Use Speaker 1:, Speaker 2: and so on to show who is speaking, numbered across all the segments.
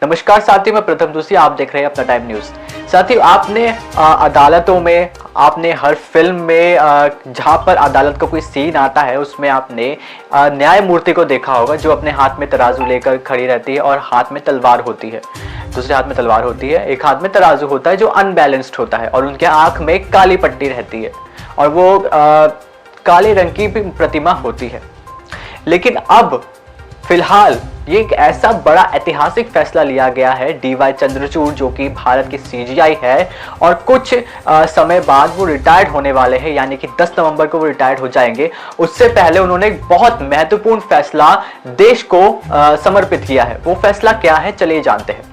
Speaker 1: नमस्कार साथियों, मैं प्रथम जोशी, आप देख रहे हैं अपना टाइम न्यूज। साथियों, आपने अदालतों में, आपने हर फिल्म में जहां पर अदालत का कोई सीन आता है उसमें आपने न्यायमूर्ति को देखा होगा जो अपने हाथ में तराजू लेकर खड़ी रहती है और हाथ में तलवार होती है। दूसरे हाथ में तलवार होती है, एक हाथ में तराजू होता है जो अनबैलेंस्ड होता है और उनके आंख में काली पट्टी रहती है और वो काले रंग की भी प्रतिमा होती है। लेकिन अब फिलहाल ये एक ऐसा बड़ा ऐतिहासिक फैसला लिया गया है, डीवाई चंद्रचूड़ जो कि भारत के सीजीआई है और कुछ समय बाद वो रिटायर्ड होने वाले हैं, यानी कि 10 नवंबर को वो रिटायर्ड हो जाएंगे। उससे पहले उन्होंने एक बहुत महत्वपूर्ण फैसला देश को समर्पित किया है। वो फैसला क्या है, चलिए जानते हैं।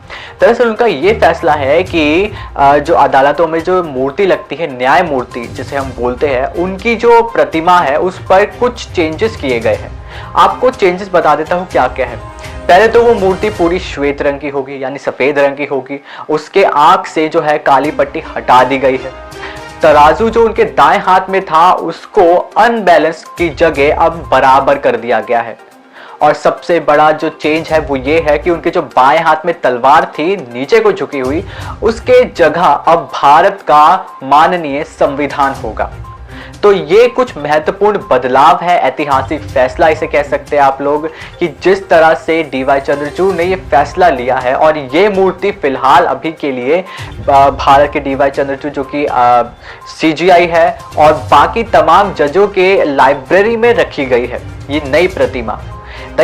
Speaker 1: दरअसल उनका ये फैसला है कि जो अदालतों में जो मूर्ति लगती है, न्याय मूर्ति जिसे हम बोलते हैं, उनकी जो प्रतिमा है उस पर कुछ चेंजेस किए गए हैं। आपको चेंजेस बता देता हूँ क्या क्या है। पहले तो वो मूर्ति पूरी श्वेत रंग की होगी, यानी सफेद रंग की होगी। उसके आंख से जो है काली पट्टी हटा दी गई है। तराजू जो उनके दाएं हाथ में था उसको अनबैलेंस की जगह अब बराबर कर दिया गया है। और सबसे बड़ा जो चेंज है वो ये है कि उनके जो बाएं हाथ में तलवार थी नीचे को झुकी हुई, उसके जगह अब भारत का माननीय संविधान होगा। तो ये कुछ महत्वपूर्ण बदलाव है, ऐतिहासिक फैसला इसे कह सकते हैं आप लोग, कि जिस तरह से डीवाई चंद्रचूड़ ने ये फैसला लिया है। और ये मूर्ति फिलहाल अभी के लिए भारत के डीवाई चंद्रचूड़ जो कि सीजीआई है और बाकी तमाम जजों के लाइब्रेरी में रखी गई है। ये नई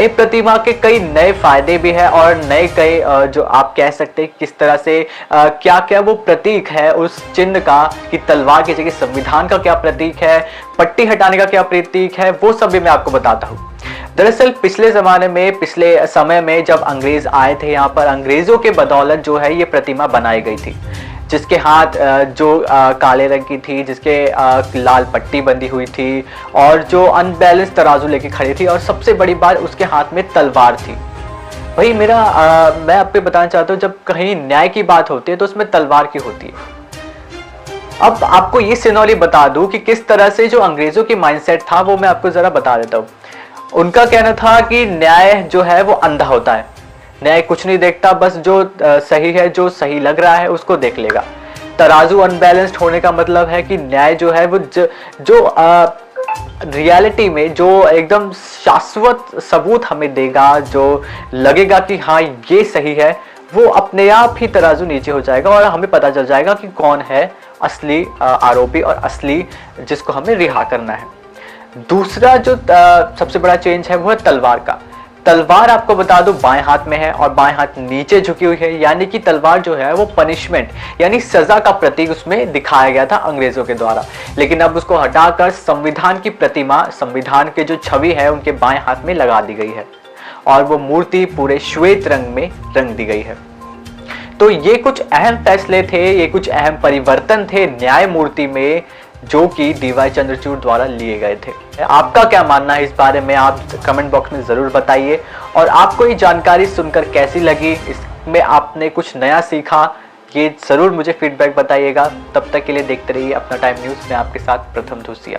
Speaker 1: प्रतिमा के कई नए फायदे भी है और नए कई जो आप कह सकते हैं किस तरह से क्या क्या वो प्रतीक है उस चिन्ह का, कि तलवार की जगह संविधान का क्या प्रतीक है, पट्टी हटाने का क्या प्रतीक है, वो सब भी मैं आपको बताता हूँ। दरअसल पिछले जमाने में, पिछले समय में जब अंग्रेज आए थे यहाँ पर, अंग्रेजों के बदौलत जो है ये प्रतिमा बनाई गई थी, जिसके हाथ जो काले रंग की थी, जिसके लाल पट्टी बंधी हुई थी और जो अनबैलेंस तराजू लेके खड़ी थी और सबसे बड़ी बात उसके हाथ में तलवार थी। भाई मैं आपको बताना चाहता हूँ, जब कहीं न्याय की बात होती है तो उसमें तलवार की होती है। अब आपको ये सिनोली बता दूं कि किस तरह से जो अंग्रेजों की माइंडसेट था वो मैं आपको जरा बता देता हूँ। उनका कहना था कि न्याय जो है वो अंधा होता है, न्याय कुछ नहीं देखता, बस जो सही है, जो सही लग रहा है उसको देख लेगा। तराजू अनबैलेंस्ड होने का मतलब है कि न्याय जो है वो जो रियलिटी में जो एकदम शाश्वत सबूत हमें देगा, जो लगेगा कि हाँ ये सही है, वो अपने आप ही तराजू नीचे हो जाएगा और हमें पता चल जाएगा कि कौन है असली आरोपी और असली जिसको हमें रिहा करना है। दूसरा जो सबसे बड़ा चेंज है वो है तलवार का। तलवार आपको बता दो बाएं हाथ में है और बाएं हाथ नीचे झुकी हुई है, यानी कि तलवार जो है वो पनिशमेंट यानी सजा का प्रतीक उसमें दिखाया गया था अंग्रेजों के द्वारा। लेकिन अब उसको हटाकर संविधान की प्रतिमा, संविधान के जो छवि है उनके बाएं हाथ में लगा दी गई है और वो मूर्ति पूरे श्वेत रंग में रंग दी गई है। तो ये कुछ अहम फैसले थे, ये कुछ अहम परिवर्तन थे न्याय मूर्ति में जो कि डीवाई चंद्रचूड़ द्वारा लिए गए थे। आपका क्या मानना है इस बारे में, आप कमेंट बॉक्स में जरूर बताइए। और आपको ये जानकारी सुनकर कैसी लगी, इसमें आपने कुछ नया सीखा, ये जरूर मुझे फीडबैक बताइएगा। तब तक के लिए देखते रहिए अपना टाइम न्यूज में आपके साथ प्रथम जोशी।